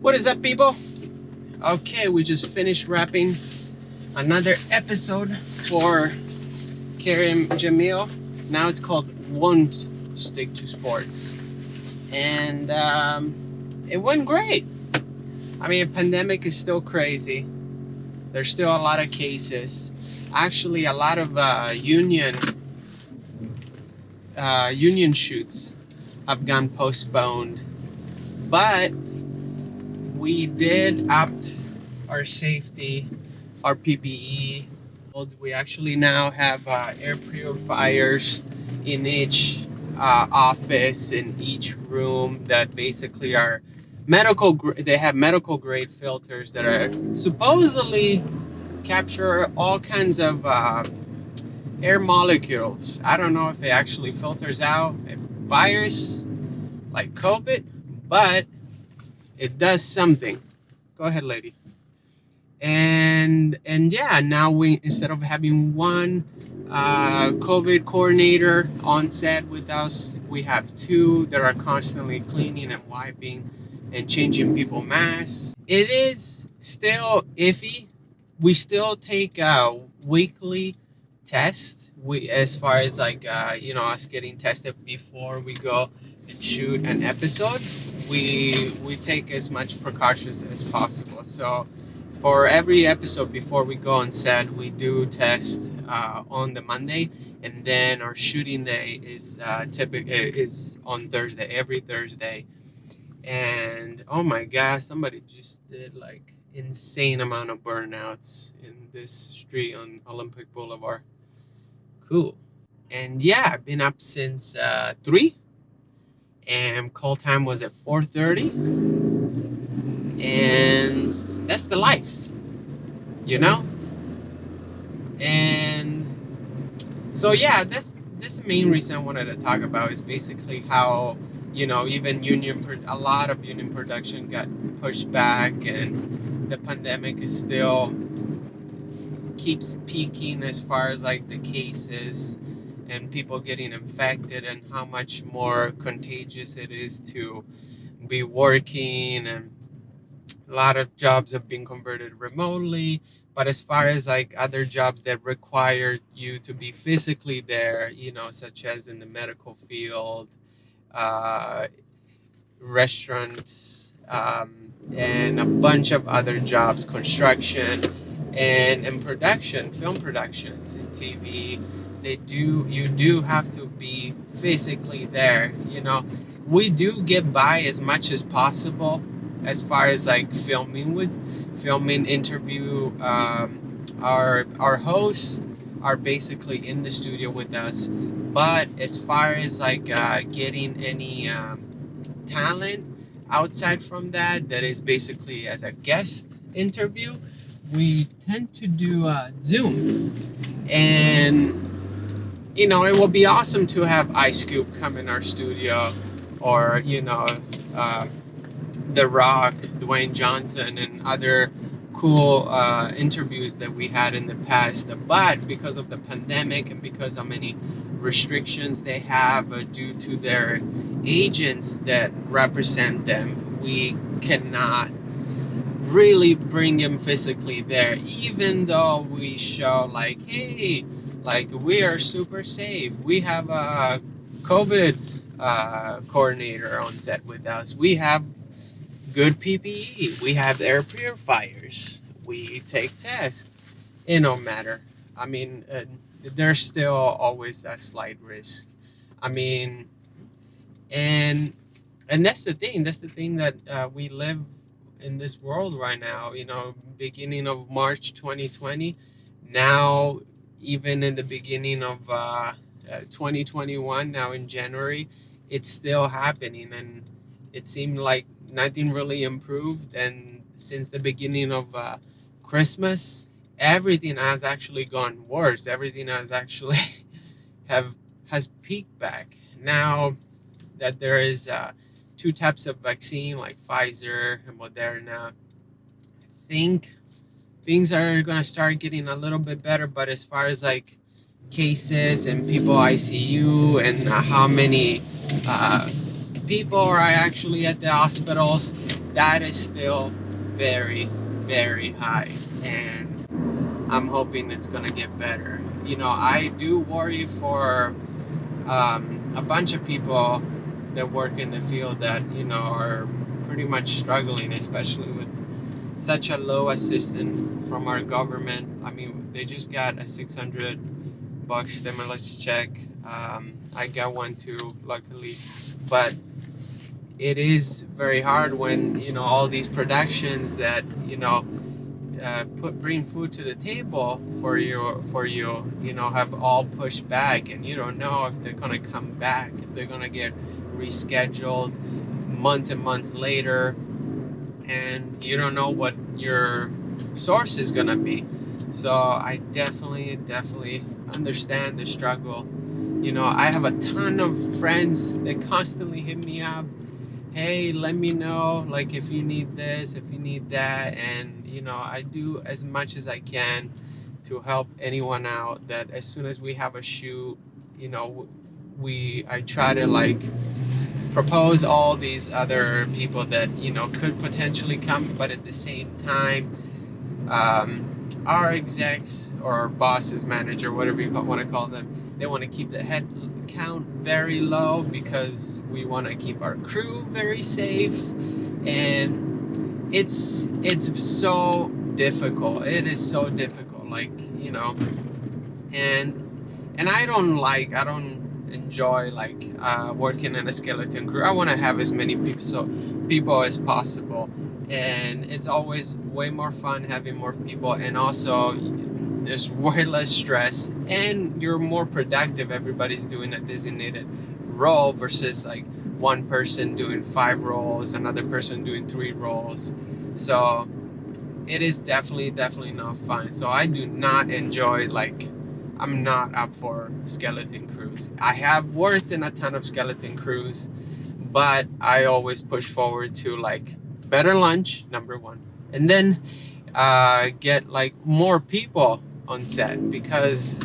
What is up, people? Okay, we just finished wrapping another episode for Karim Jamil. Now it's called Won't Stick to Sports. And it went great. I mean, pandemic is still crazy. There's still a lot of cases. Actually, a lot of union shoots have gone postponed. But we did opt our safety, our PPE. We actually now have air purifiers in each office, in each room, that basically are they have medical grade filters that are supposedly capture all kinds of air molecules. I don't know if it actually filters out a virus like COVID, but it does something. Go ahead, lady. And yeah, now we, instead of having one COVID coordinator on set with us, we have two that are constantly cleaning and wiping and changing people masks. It is still iffy. We still take a weekly test. As far as like us getting tested before we go and shoot an episode, we take as much precautions as possible. So for every episode before we go on set, we do test on the Monday, and then our shooting day is is on Thursday, every Thursday. And oh my gosh, somebody just did like insane amount of burnouts in this street on Olympic Boulevard. Cool. And yeah, I've been up since 3, and call time was at 4:30, and that's the life, you know. And so yeah, that's the main reason I wanted to talk about, is basically how even a lot of union production got pushed back, and the pandemic is still keeps peaking as far as like the cases and people getting infected, and how much more contagious it is to be working. And a lot of jobs have been converted remotely, but as far as like other jobs that require you to be physically there, such as in the medical field, restaurants, and a bunch of other jobs, construction, and production, film productions, and TV, you do have to be physically there. We do get by as much as possible as far as like filming interview. Our hosts are basically in the studio with us, but as far as like getting any talent outside from that is basically as a guest interview, we tend to do Zoom. And it will be awesome to have Ice Cube come in our studio, or The Rock, Dwayne Johnson, and other cool interviews that we had in the past. But because of the pandemic, and because how many restrictions they have due to their agents that represent them, we cannot really bring him physically there, even though we show like, hey, like we are super safe. We have a COVID coordinator on set with us. We have good PPE. We have air purifiers. We take tests. It no matter. I mean, there's still always that slight risk. I mean, and that's the thing. That's the thing that we live in this world right now. Beginning of March 2020. Now, even in the beginning of 2021, now in January, it's still happening, and it seemed like nothing really improved. And since the beginning of Christmas, everything has actually gone worse. Everything has actually has peaked back. Now that there is 2 types of vaccine, like Pfizer and Moderna, I think things are gonna start getting a little bit better. But as far as like cases and people ICU, and how many people are actually at the hospitals, that is still very, very high, and I'm hoping it's gonna get better. I do worry for a bunch of people that work in the field that are pretty much struggling, especially with such a low assistance from our government. I mean, they just got a 600 bucks stimulus check. I got one too, luckily, but it is very hard when all these productions that bring food to the table for you have all pushed back, and you don't know if they're gonna come back, if they're gonna get rescheduled months and months later, and you don't know what your source is gonna be. So I definitely understand the struggle. I have a ton of friends that constantly hit me up, hey, let me know, like, if you need this, if you need that, and I do as much as I can to help anyone out. That as soon as we have a shoot, I try to like propose all these other people that could potentially come, but at the same time, our execs or our bosses, manager, whatever you want to call them, they want to keep the head count very low because we want to keep our crew very safe, and it's so difficult. It is so difficult, like, and I don't enjoy like working in a skeleton crew. I want to have as many people as possible, and it's always way more fun having more people, and also there's way less stress and you're more productive. Everybody's doing a designated role versus like one person doing 5 roles, another person doing 3 roles. So it is definitely not fun. So I do not enjoy, like, I'm not up for skeleton crews. I have worked in a ton of skeleton crews, but I always push forward to like better lunch, number one, and then get like more people on set, because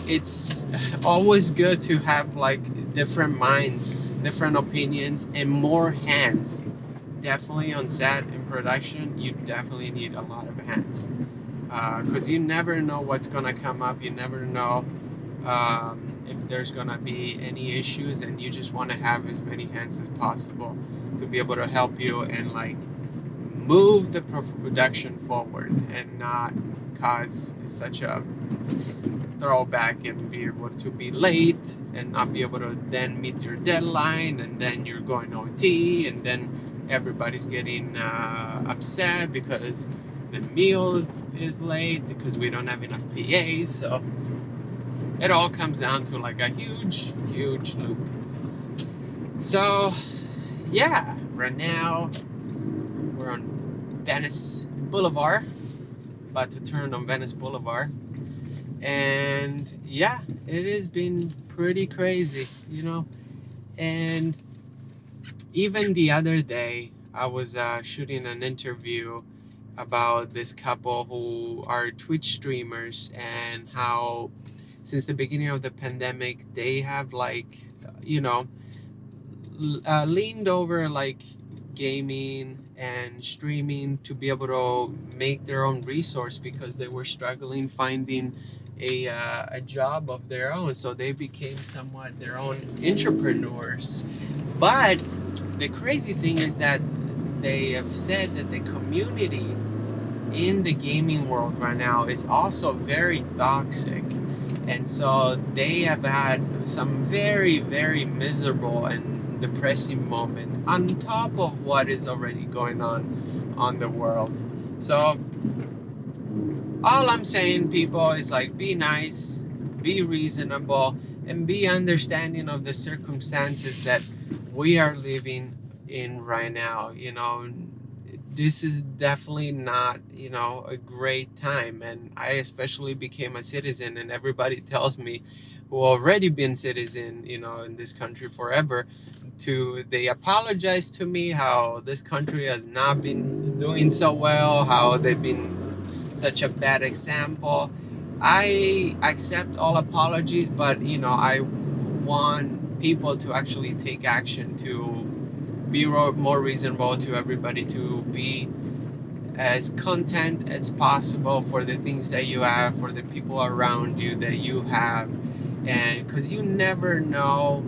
it's always good to have like different minds, different opinions, and more hands. Definitely on set in production, you definitely need a lot of hands, because you never know what's gonna come up. You never know if there's gonna be any issues, and you just want to have as many hands as possible to be able to help you and like move the production forward and not cause such a throwback and be able to be late and not be able to then meet your deadline, and then you're going OT, and then everybody's getting upset because the meal is late because we don't have enough PAs. So it all comes down to like a huge loop. So yeah, right now we're on Venice Boulevard, about to turn on Venice Boulevard, and yeah, it has been pretty crazy, and even the other day I was shooting an interview about this couple who are Twitch streamers, and how since the beginning of the pandemic they have like leaned over like gaming and streaming to be able to make their own resource, because they were struggling finding a job of their own. So they became somewhat their own entrepreneurs. But the crazy thing is that they have said that the community in the gaming world right now is also very toxic, and so they have had some very miserable and depressing moment on top of what is already going on the world. So all I'm saying, people, is like, be nice, be reasonable, and be understanding of the circumstances that we are living in right now. This is definitely not a great time, and I especially became a citizen, and everybody tells me who already been citizen in this country forever, they apologize to me how this country has not been doing so well, how they've been such a bad example. I accept all apologies, but I want people to actually take action to be more reasonable to everybody, to be as content as possible for the things that you have, for the people around you that you have. And because you never know,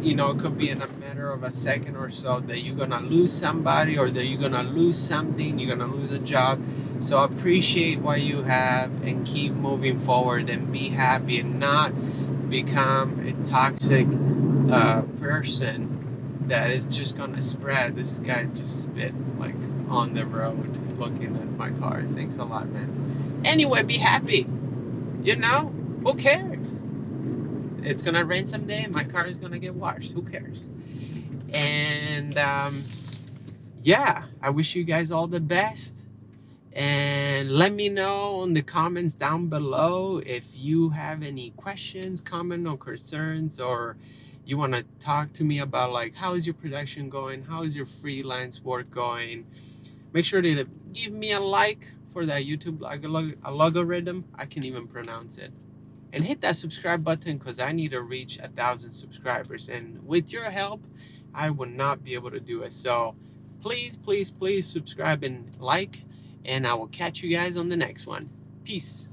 you know, it could be in a matter of a second or so that you're gonna lose somebody, or that you're gonna lose something, you're gonna lose a job. So appreciate what you have and keep moving forward, and be happy, and not become a toxic person that is just gonna spread. This guy just spit like on the road looking at my car. Thanks a lot, man. Anyway, be happy. You know, who cares? It's gonna rain someday and my car is gonna get washed. Who cares? And yeah, I wish you guys all the best. And let me know in the comments down below if you have any questions, comments, or concerns, or you want to talk to me about like how is your production going, how is your freelance work going. Make sure to give me a like for that YouTube algorithm. I can't even pronounce it. And hit that subscribe button, because I need to reach 1,000 subscribers, and with your help I would not be able to do it. So please, please, please subscribe and like, and I will catch you guys on the next one. Peace.